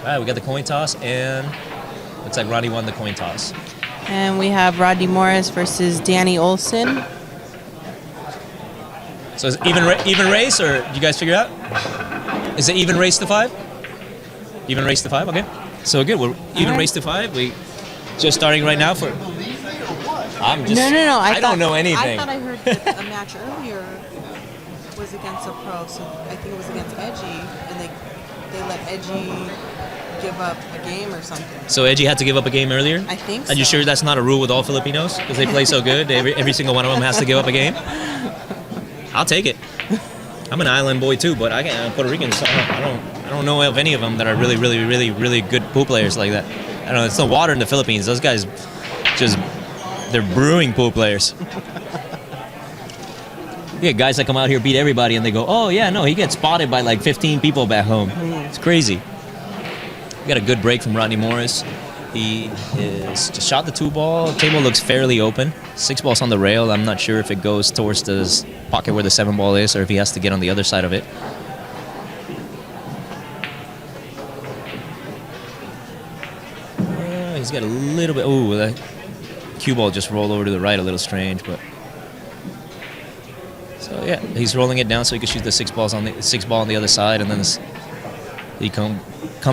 right, we got the coin toss, and looks like Rodney won the coin toss. And we have Rodney Morris versus Danny Olsen. So is it even race, or did you guys figure out? Is it even race to 5? Even race to 5, okay. So good, we're even race to 5. We just starting right now for... I'm just... No. I don't know anything. I thought I heard that a match earlier was against a pro, so I think it was against Edgy, and they let Edgy give up a game or something. So Edgy had to give up a game earlier? I think so. Are you sure that's not a rule with all Filipinos? Because they play so good, every single one of them has to give up a game? I'll take it. I'm an island boy too, but I can't. Puerto Ricans, I don't know of any of them that are really good pool players like that. I don't know. It's the water in the Philippines. Those guys they're brewing pool players. Yeah, guys that come out here beat everybody, and they go, oh yeah, no, he gets spotted by like 15 people back home. It's crazy. We got a good break from Rodney Morris. He is just shot the 2-ball. Table looks fairly open. 6 balls on the rail. I'm not sure if it goes towards the pocket where the 7-ball is, or if he has to get on the other side of it. He's got a little bit. Oh, that cue ball just rolled over to the right, a little strange, but. So yeah, he's rolling it down so he can shoot the 6 ball on the other side, and then he come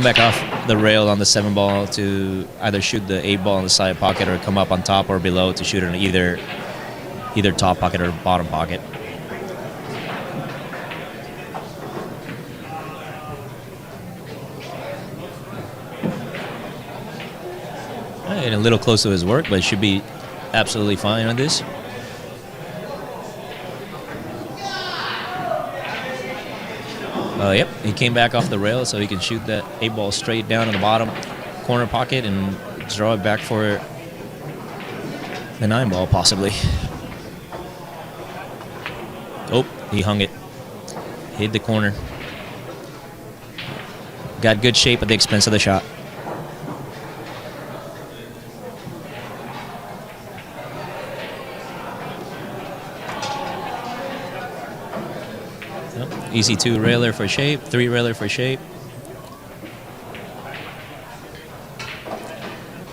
back off the rail on the 7-ball to either shoot the 8-ball in the side pocket or come up on top or below to shoot it in either top pocket or bottom pocket. And a little close to his work, but should be absolutely fine on this. Yep, he came back off the rail so he can shoot that 8-ball straight down in the bottom corner pocket and draw it back for the 9-ball possibly. Oh, he hung it. Hit the corner. Got good shape at the expense of the shot. Easy 2 railer for shape, 3 railer for shape.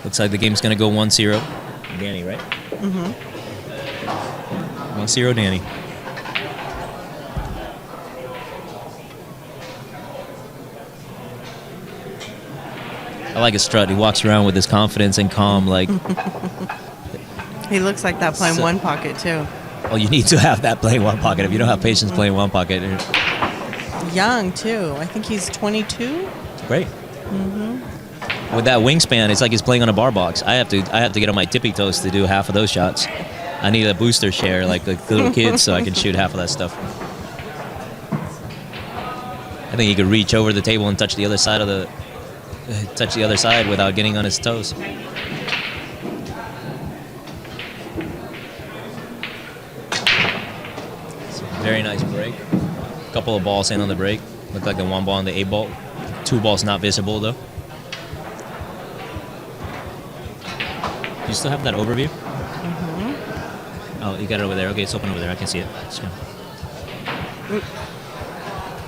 Looks like the game's going to go 1-0. Danny, right? Mm-hmm. 1-0 Danny. I like his strut. He walks around with his confidence and calm, like... He looks like that playing one pocket, too. Well, you need to have that playing one pocket. If you don't have patience playing one pocket... Young, too. I think he's 22. Great. Mm-hmm. With that wingspan, it's like he's playing on a bar box. I have to get on my tippy toes to do half of those shots. I need a booster share like the little kids so I can shoot half of that stuff. I think he could reach over the table and touch the other side without getting on his toes. Very nice break. Couple of balls in on the break. Looked like the 1 ball and the 8 ball. 2 balls not visible though. Do you still have that overview? Mm-hmm. Oh, you got it over there. Okay, it's open over there. I can see it.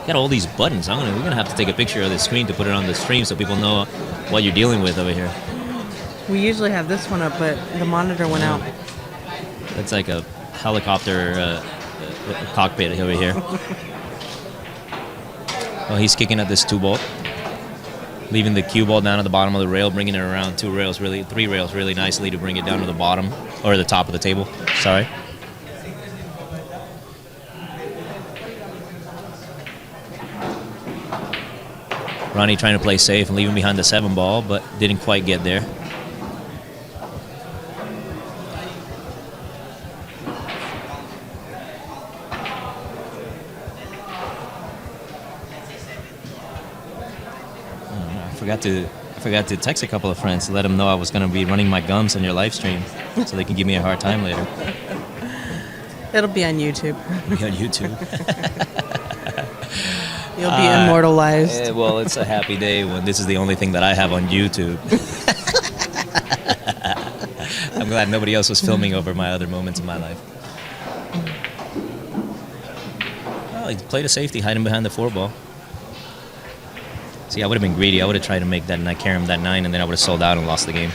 Got all these buttons. We're gonna have to take a picture of the screen to put it on the stream so people know what you're dealing with over here. We usually have this one up, but the monitor went out. It's like a helicopter cockpit over here. Oh, he's kicking at this 2 ball, leaving the cue ball down at the bottom of the rail, bringing it around 3 rails really nicely to bring it down to the bottom, or the top of the table, sorry. Ronnie trying to play safe and leaving behind the 7 ball, but didn't quite get there. I forgot to text a couple of friends to let them know I was going to be running my gums on your live stream so they can give me a hard time later. It'll be on YouTube. It'll be on YouTube. You'll be immortalized. Well, it's a happy day when this is the only thing that I have on YouTube. I'm glad nobody else was filming over my other moments in my life. Well, he played a safety hiding behind the 4 ball. See, I would have been greedy. I would have tried to make that nine, carry him that 9, and then I would have sold out and lost the game.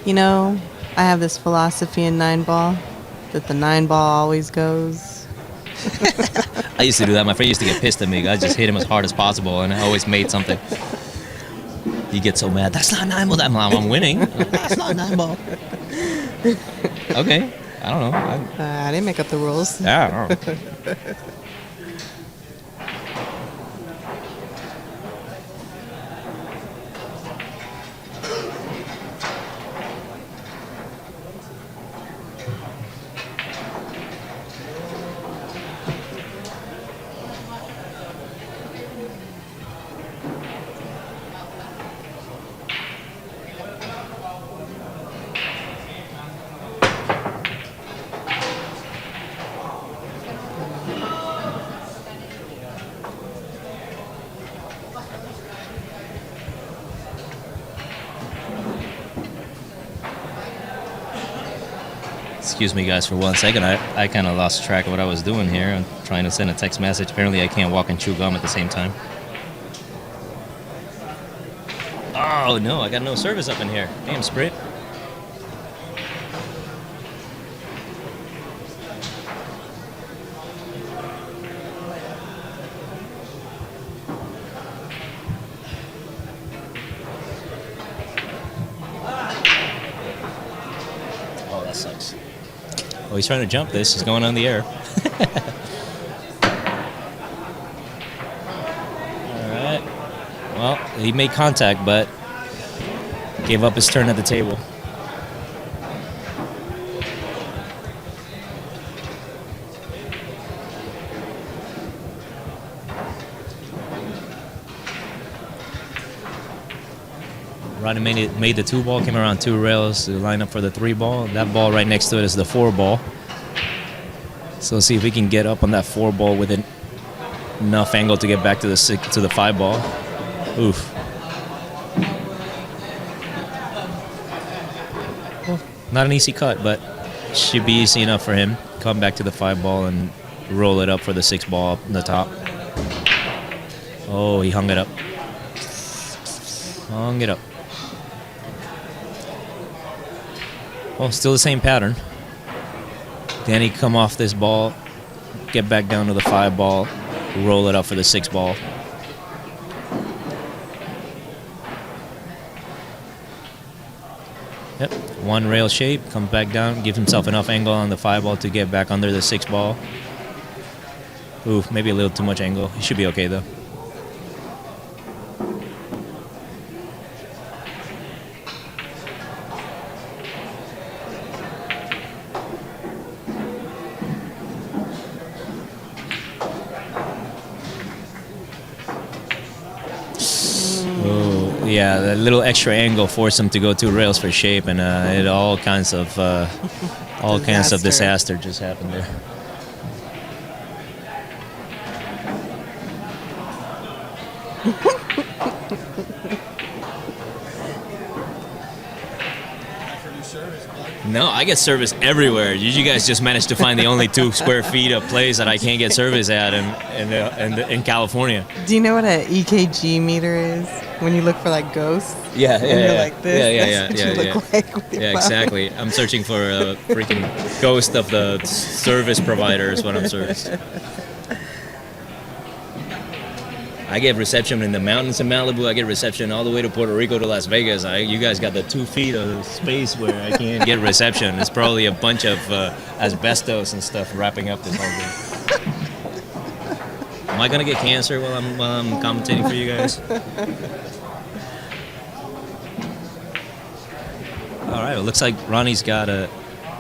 You know, I have this philosophy in 9-ball that the 9-ball always goes. I used to do that. My friend used to get pissed at me. I just hit him as hard as possible, and I always made something. You get so mad. That's not 9-ball. I'm winning. That's not 9-ball. Okay. I don't know. I didn't make up the rules. Yeah, I don't know. Excuse me, guys, for 1 second. I kind of lost track of what I was doing here. I'm trying to send a text message. Apparently, I can't walk and chew gum at the same time. Oh, no, I got no service up in here. Damn, Sprit. Oh, that sucks. Oh, he's trying to jump this. He's going on the air. All right. Well, he made contact, but gave up his turn at the table. Rodney made the 2-ball, came around 2 rails to line up for the 3-ball. That ball right next to it is the 4-ball. So let's see if we can get up on that 4-ball with enough angle to get back to the 5-ball. Oof. Well, not an easy cut, but should be easy enough for him. Come back to the 5-ball and roll it up for the 6-ball up on the top. Oh, he hung it up. Hung it up. Well, still the same pattern. Danny come off this ball, get back down to the 5-ball, roll it up for the 6-ball. Yep, 1 rail shape, comes back down, gives himself enough angle on the 5-ball to get back under the 6-ball. Ooh, maybe a little too much angle. He should be okay though. Yeah, the little extra angle forced him to go 2 rails for shape, and it all kinds of disaster just happened there. No, I get service everywhere. You guys just managed to find the only 2 square feet of place that I can't get service at in California. Do you know what an EKG meter is? When you look for like ghosts? Yeah, and you're like this. Yeah, That's what you look like with your phone. Exactly. I'm searching for a freaking ghost of the service provider is what I'm searching. I get reception in the mountains in Malibu. I get reception all the way to Puerto Rico to Las Vegas. You guys got the 2 feet of space where I can't get reception. It's probably a bunch of asbestos and stuff wrapping up this whole thing. Am I gonna get cancer while I'm commentating for you guys? All right. Well, looks like Ronnie's got a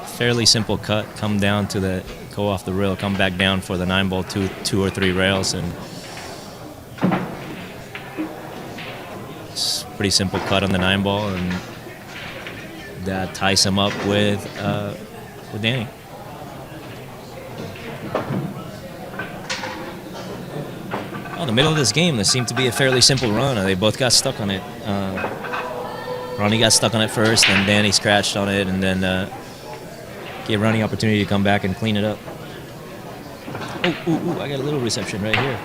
fairly simple cut. Come down to go off the rail, come back down for the 9-ball, 2 or 3 rails, and pretty simple cut on the 9-ball, and that ties him up with Danny. Oh, in the middle of this game, there seemed to be a fairly simple run. They both got stuck on it. Ronnie got stuck on it first, and Danny scratched on it, and then gave Ronnie opportunity to come back and clean it up. Oh, I got a little reception right here.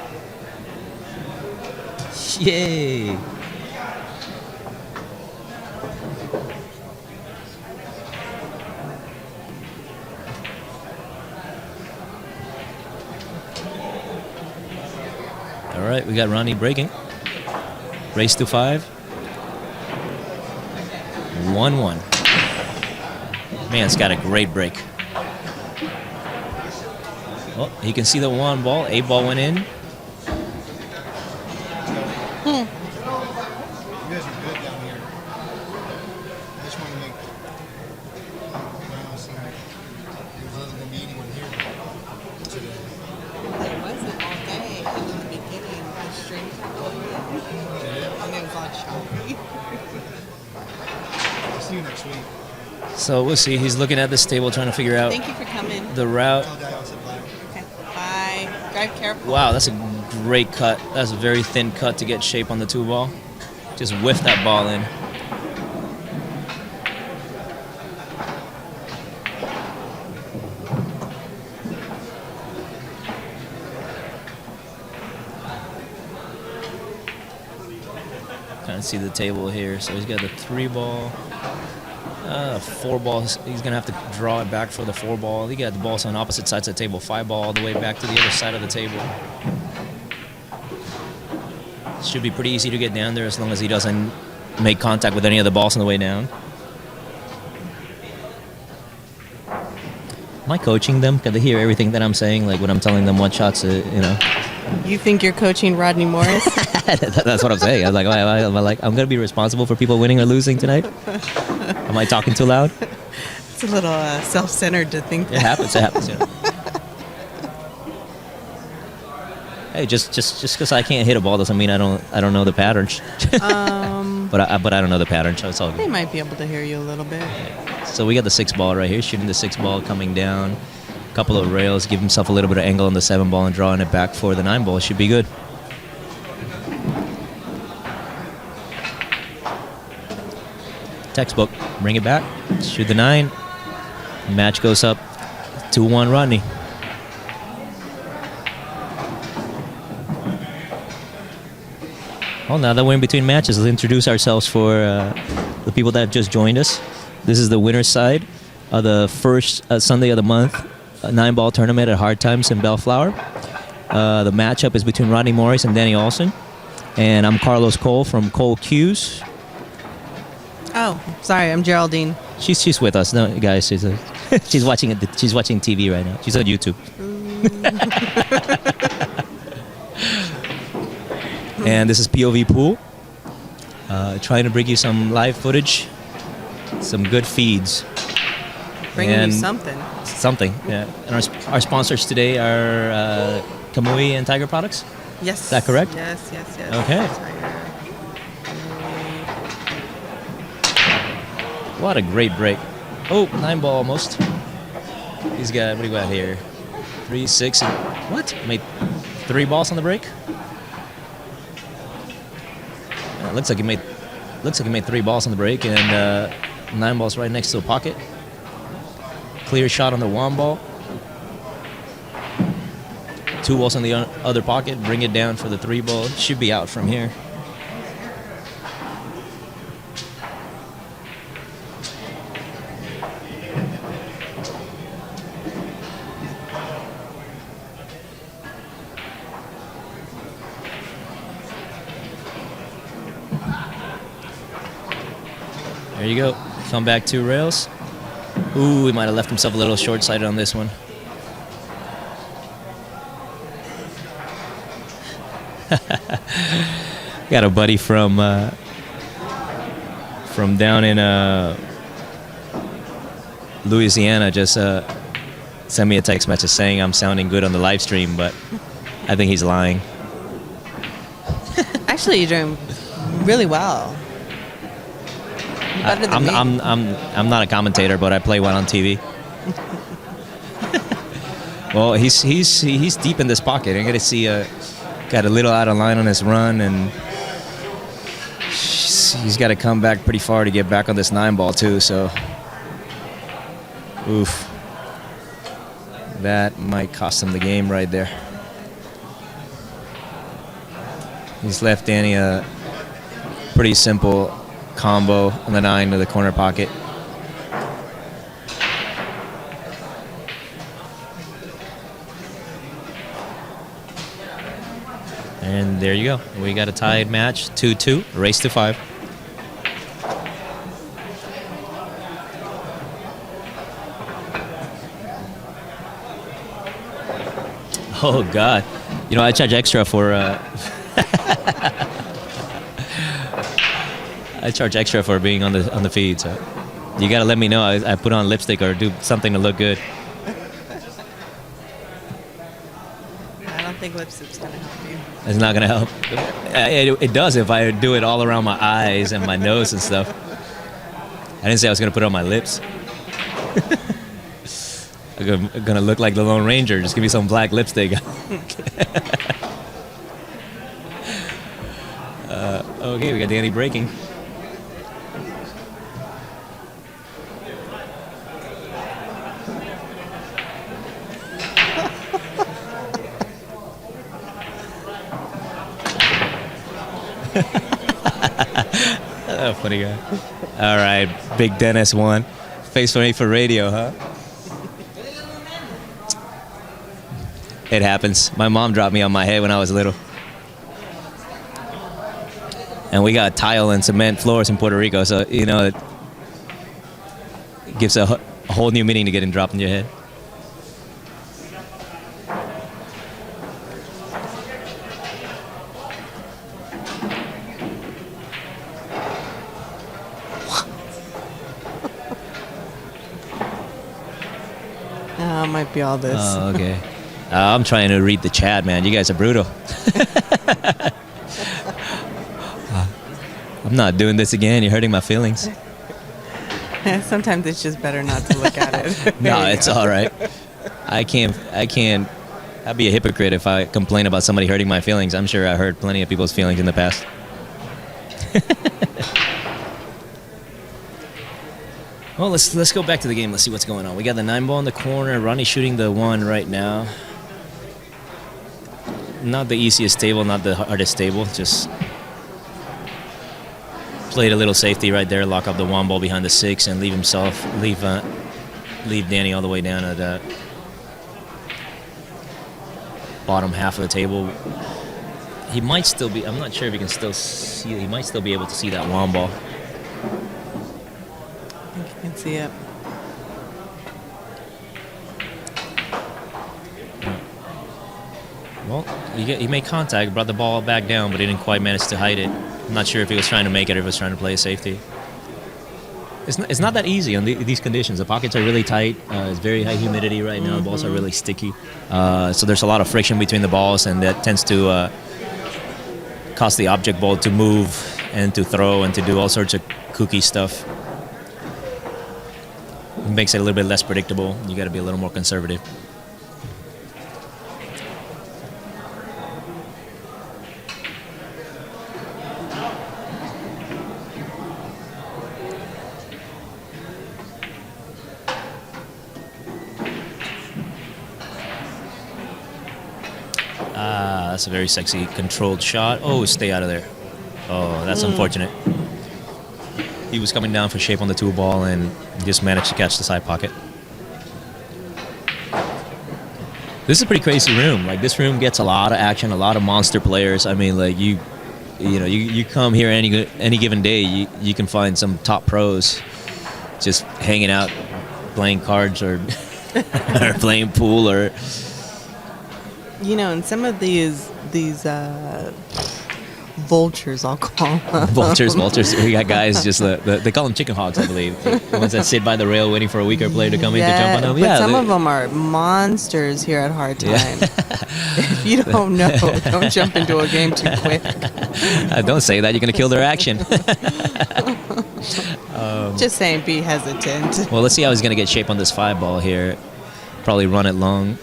Yay! All right, we got Rodney breaking. Race to 5. 1-1. Man, it's got a great break. Oh, he can see the 1 ball. 8 ball went in. You guys are good down here. I just want to make. There wasn't going to be anyone here today. It wasn't all day in the beginning. The string kept going in. And it was all choppy. I'll see you next week. So we'll see. He's looking at this table trying to figure out Thank you for coming. the route. Tell guy outside black. Okay. Bye. Drive careful. Wow, that's a great cut. That's a very thin cut to get shape on the 2 ball. Just whiff that ball in. Kind of see the table here. So he's got the 3 ball. 4 balls. He's gonna have to draw it back for the 4 ball. He got the balls on opposite sides of the table. 5 ball all the way back to the other side of the table. Should be pretty easy to get down there as long as he doesn't make contact with any of the balls on the way down. Am I coaching them? Can they hear everything that I'm saying? Like when I'm telling them what shots, You think you're coaching Rodney Morris? That's what I'm saying. I was like, I'm gonna be responsible for people winning or losing tonight. Am I talking too loud? It's a little self-centered to think It that. happens. It happens. Hey, just because I can't hit a ball doesn't mean I don't know the patterns. But I don't know the pattern, so it's all They good. might be able to hear you a little bit. So we got the 6 ball right here, shooting the 6 ball, coming down, couple of rails, give himself a little bit of angle on the 7 ball and drawing it back for the 9 ball. Should be good. Textbook, bring it back, shoot the 9. Match goes up 2-1 Rodney. Well, now that we're in between matches, let's introduce ourselves for the people that have just joined us. This is the winner's side of the first Sunday of the month 9-ball tournament at Hard Times in Bellflower. The matchup is between Rodney Morris and Danny Olsen. And I'm Carlos Coll from Coll Q's. Oh, sorry, I'm Geraldine. She's with us, no, guys. She's watching it. She's watching TV right now. She's on YouTube. And this is POVPOOL. Trying to bring you some live footage, some good feeds. Bringing And you something. Something, yeah. And our sponsors today are Kamui and Tiger Products. Yes. Is that correct? Yes. Okay. Tiger. What a great break. Oh, 9-ball almost. He's got, what do you got here? 3, 6, and what? Made 3 balls on the break? Looks like he made 3 balls on the break and 9 balls right next to the pocket. Clear shot on the 1 ball. 2 balls on the other pocket. Bring it down for the 3 ball. Should be out from here. There you go. Come back 2 rails. Ooh, he might have left himself a little short-sighted on this one. Got a buddy from down in Louisiana just sent me a text message saying I'm sounding good on the live stream, but I think he's lying. Actually, you're doing really well. Better than me. I'm not a commentator, but I play one on TV. Well, he's deep in this pocket. I'm gonna see got a little out of line on his run, and he's got to come back pretty far to get back on this 9-ball too. So, oof, that might cost him the game right there. He's left Danny a pretty simple combo on the 9 to the corner pocket. And there you go. We got a tied match, 2-2, race to 5. Oh God! You know I charge extra for. I charge extra for being on the feed, so you gotta let me know. I put on lipstick or do something to look good. I don't think lipstick's gonna help you. It's not gonna help. It does if I do it all around my eyes and my nose and stuff. I didn't say I was gonna put it on my lips. I'm gonna look like the Lone Ranger. Just give me some black lipstick. Okay, we got Danny breaking. Oh, funny guy. All right, Big Dennis won. Face for me for radio, huh? It happens. My mom dropped me on my head when I was little. And we got tile and cement floors in Puerto Rico, so, you know, it gives a whole new meaning to getting dropped in your head. Might be all this. Oh, okay. I'm trying to read the chat, man. You guys are brutal. I'm not doing this again. You're hurting my feelings. Sometimes it's just better not to look at it. No, it's all right. I'd be a hypocrite if I complain about somebody hurting my feelings. I'm sure I hurt plenty of people's feelings in the past. Well, let's go back to the game. Let's see what's going on. We got the 9 ball in the corner. Rodney shooting the 1 right now. Not the easiest table, not the hardest table. Just played a little safety right there. Lock up the 1 ball behind the 6 and leave Danny all the way down at the bottom half of the table. He might still be. I'm not sure if he can still see. He might still be able to see that 1 ball. I think you can see it. Well, he made contact, brought the ball back down, but he didn't quite manage to hide it. I'm not sure if he was trying to make it or if he was trying to play a safety. It's not that easy on these conditions. The pockets are really tight. It's very high humidity right now. The balls are really sticky. So there's a lot of friction between the balls, and that tends to cause the object ball to move and to throw and to do all sorts of kooky stuff. It makes it a little bit less predictable. You got to be a little more conservative. That's a very sexy controlled shot. Oh, stay out of there. Oh, that's unfortunate. He was coming down for shape on the 2 ball and just managed to catch the side pocket. This is a pretty crazy room. Like, this room gets a lot of action, a lot of monster players. I mean, like, you come here any given day, you can find some top pros just hanging out, playing cards or or playing pool or. You know, and some of these vultures, I'll call them. Vultures. We got guys just they call them chicken hogs, I believe. The ones that sit by the rail waiting for a weaker player to come in to jump on them. But some of them are monsters here at Hard Time. Yeah. If you don't know, don't jump into a game too quick. Don't say that. You're going to kill their action. Just saying, be hesitant. Well, let's see how he's going to get shape on this 5 ball here. Probably run it long.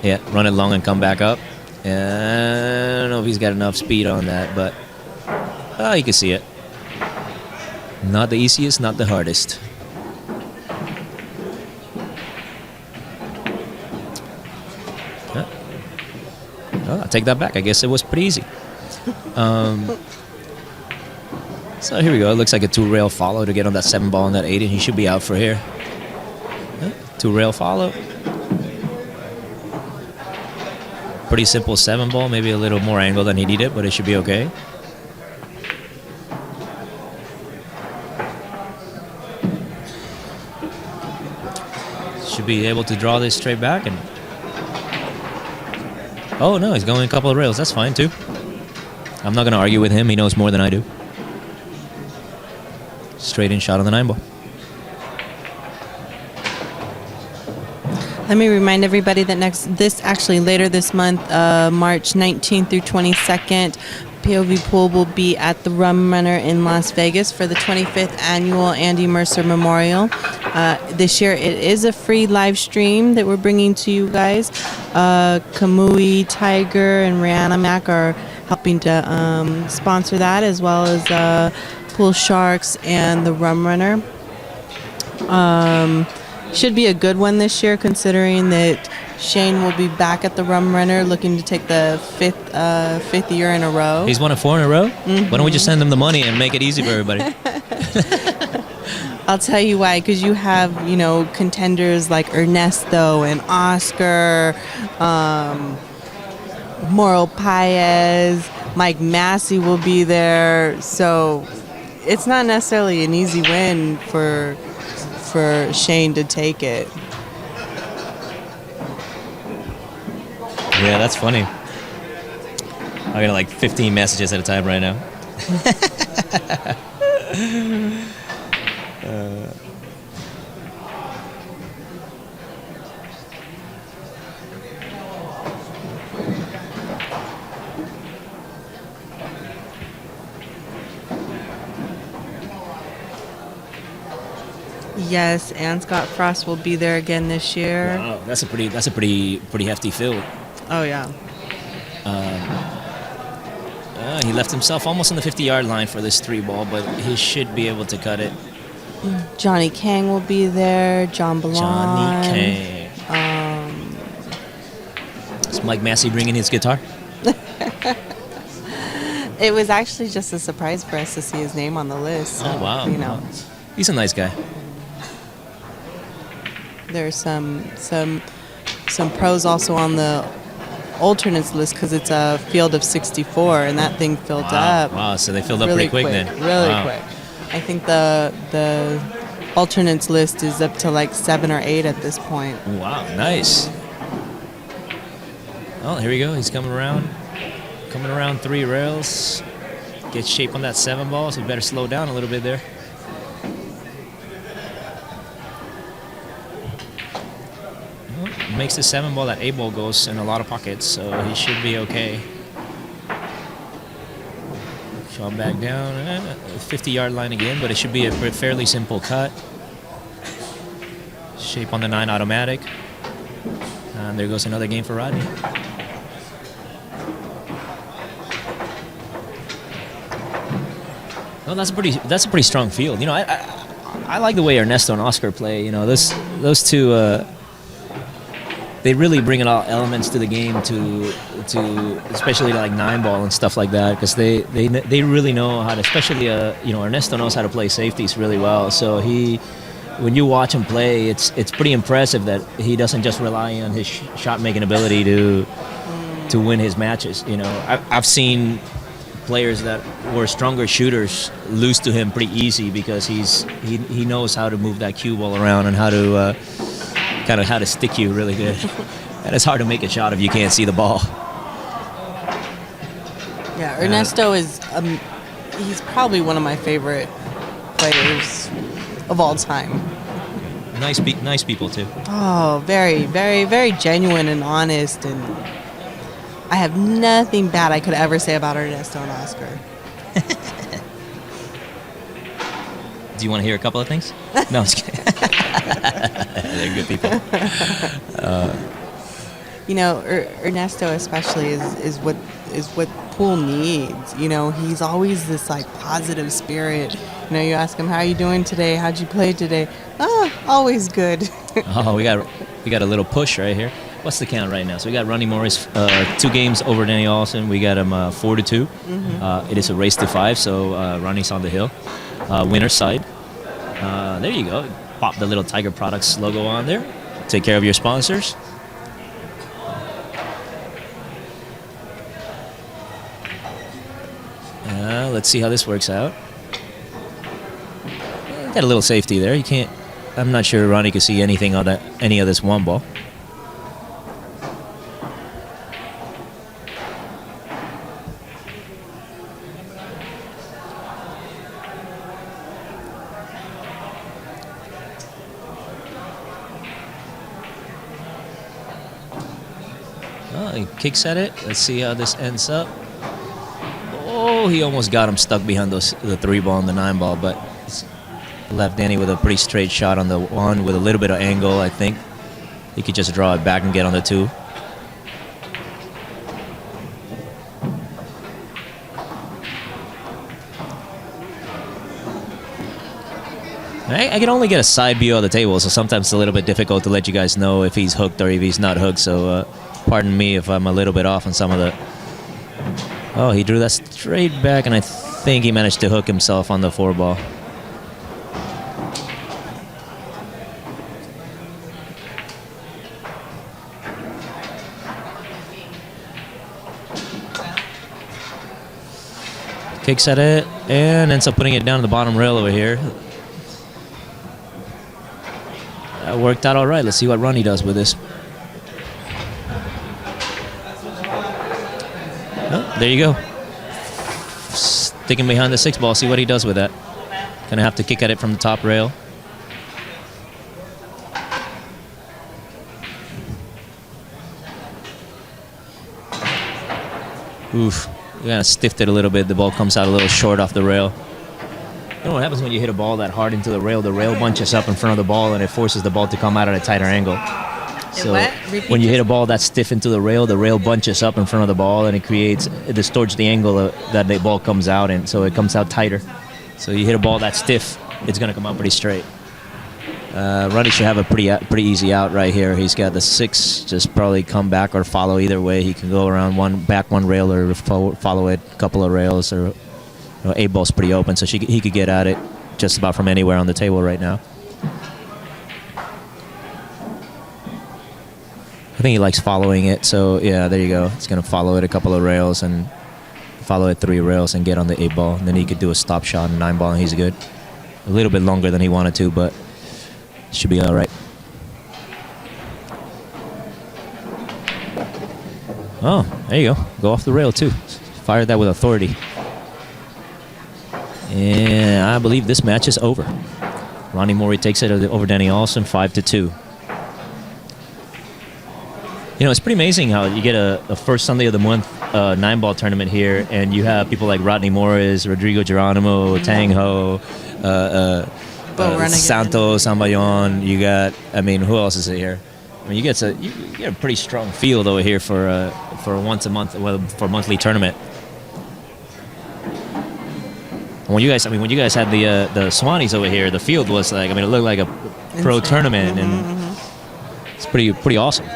Yeah, run it long and come back up. I don't know if he's got enough speed on that, but you can see it. Not the easiest, not the hardest. Well, I'll take that back. I guess it was pretty easy. So here we go. It looks like a 2-rail follow to get on that 7 ball on that 8, and he should be out for here. 2-rail follow. Pretty simple 7 ball. Maybe a little more angle than he needed, but it should be okay. Should be able to draw this straight back. And oh no, he's going a couple of rails. That's fine too. I'm not going to argue with him. He knows more than I do. Straight in shot on the 9 ball. Let me remind everybody that later this month, March 19th through 22nd, POVPOOL will be at the Rum Runner in Las Vegas for the 25th annual Andy Mercer Memorial. This year it is a free live stream that we're bringing to you guys. Kamui, Tiger, and Rihanna Mack are helping to sponsor that, as well as Pool Sharks and the Rum Runner. Should be a good one this year, considering that Shane will be back at the Rum Runner looking to take the fifth year in a row. He's won it 4 in a row? Mm-hmm. Why don't we just send him the money and make it easy for everybody? I'll tell you why, because you have, contenders like Ernesto and Oscar, Mauro Paez, Mike Massey will be there. So it's not necessarily an easy win for Shane to take it. Yeah, that's funny. I got like 15 messages at a time right now. Yes, and Scott Frost will be there again this year. Wow, that's a pretty hefty field. Oh yeah. He left himself almost on the 50-yard line for this 3 ball, but he should be able to cut it. Johnny Kang will be there. John Ballon. Johnny Kang. Is Mike Massey bringing his guitar? It was actually just a surprise for us to see his name on the list. So, oh wow! Wow. He's a nice guy. There's some pros also on the alternates list, because it's a field of 64, and that thing filled up. Wow, so they filled up really pretty quick then. Really quick. I think the alternates list is up to like 7 or 8 at this point. Wow, nice. Oh, here we go. He's coming around 3 rails. Gets shape on that 7 ball, so he better slow down a little bit there. Makes the 7 ball, that 8 ball goes in a lot of pockets, so he should be okay. Shot back down, 50-yard line again, but it should be a fairly simple cut. Shape on the 9 automatic. And there goes another game for Rodney. Well, that's a pretty strong field. I like the way Ernesto and Oscar play. Those two. They really bring a lot of elements to the game, to especially like 9 ball and stuff like that, because they really know how to. Especially Ernesto knows how to play safeties really well. So when you watch him play, it's pretty impressive that he doesn't just rely on his shot making ability to win his matches. I've seen players that were stronger shooters lose to him pretty easy, because he knows how to move that cue ball around and how to. Kind of how to stick you really good. And it's hard to make a shot if you can't see the ball. Yeah, Ernesto is he's probably one of my favorite players of all time. Nice people too. Oh, very, very, very genuine and honest, and I have nothing bad I could ever say about Ernesto and Oscar. Do you want to hear a couple of things? No, I'm just kidding. They're good people. Ernesto especially is what pool needs. He's always this like positive spirit. You ask him, how are you doing today? How'd you play today? Always good. Oh, we got a little push right here. what's the count right now? So we got Rodney Morris 2 games over Danny Olsen. We got him 4-2. It is a race to 5, so Rodney's on the hill. Winner's side. There you go. Pop the little Tiger Products logo on there. Take care of your sponsors. Let's see how this works out. Got a little safety there. You can't. I'm not sure Rodney could see anything on that, any of this 1 ball. Oh, he kicks at it. Let's see how this ends up. Oh, he almost got him stuck behind the 3 ball and the 9 ball, but left Danny with a pretty straight shot on the 1 with a little bit of angle, I think. He could just draw it back and get on the 2. I can only get a side view of the table, so sometimes it's a little bit difficult to let you guys know if he's hooked or if he's not hooked, so pardon me if I'm a little bit off on some of the... Oh, he drew that straight back, and I think he managed to hook himself on the 4 ball. Kicks at it and ends up putting it down to the bottom rail over here. That worked out all right. Let's see what Rodney does with this. Oh, there you go. Sticking behind the 6 ball. See what he does with that. Gonna have to kick at it from the top rail. Oof. We kind of stiffed it a little bit. The ball comes out a little short off the rail. You know what happens when you hit a ball that hard into the rail? The rail bunches up in front of the ball, and it forces the ball to come out at a tighter angle. So when you hit a ball that's stiff into the rail bunches up in front of the ball, and it distorts the angle that the ball comes out in, so it comes out tighter. So you hit a ball that's stiff, it's going to come out pretty straight. Rodney should have a pretty easy out right here. He's got the 6, just probably come back or follow either way. He can go around back one rail or follow it a couple of rails. Or 8 ball's pretty open, so he could get at it just about from anywhere on the table right now. I think he likes following it, so yeah, there you go. He's going to follow it a couple of rails and follow it 3 rails and get on the 8 ball. And then he could do a stop shot and 9 ball, and he's good. A little bit longer than he wanted to, but should be all right. Oh, there you go. Go off the rail, too. Fired that with authority. And I believe this match is over. Rodney Morris takes it over Danny Olsen, 5-2. You know, it's pretty amazing how you get a first Sunday of the month 9-ball tournament here, and you have people like Rodney Morris, Rodrigo Geronimo, Tang Ho, Santos, Ambayon. You got, I mean, who else is here? I mean, you get a pretty strong field over here for once a month, well, for a monthly tournament. When you guys had the Swannies over here, the field was like, I mean, it looked like a pro tournament, and it's pretty awesome.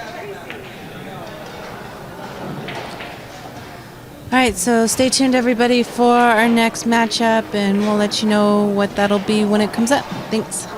All right, so stay tuned, everybody, for our next matchup, and we'll let you know what that'll be when it comes up. Thanks.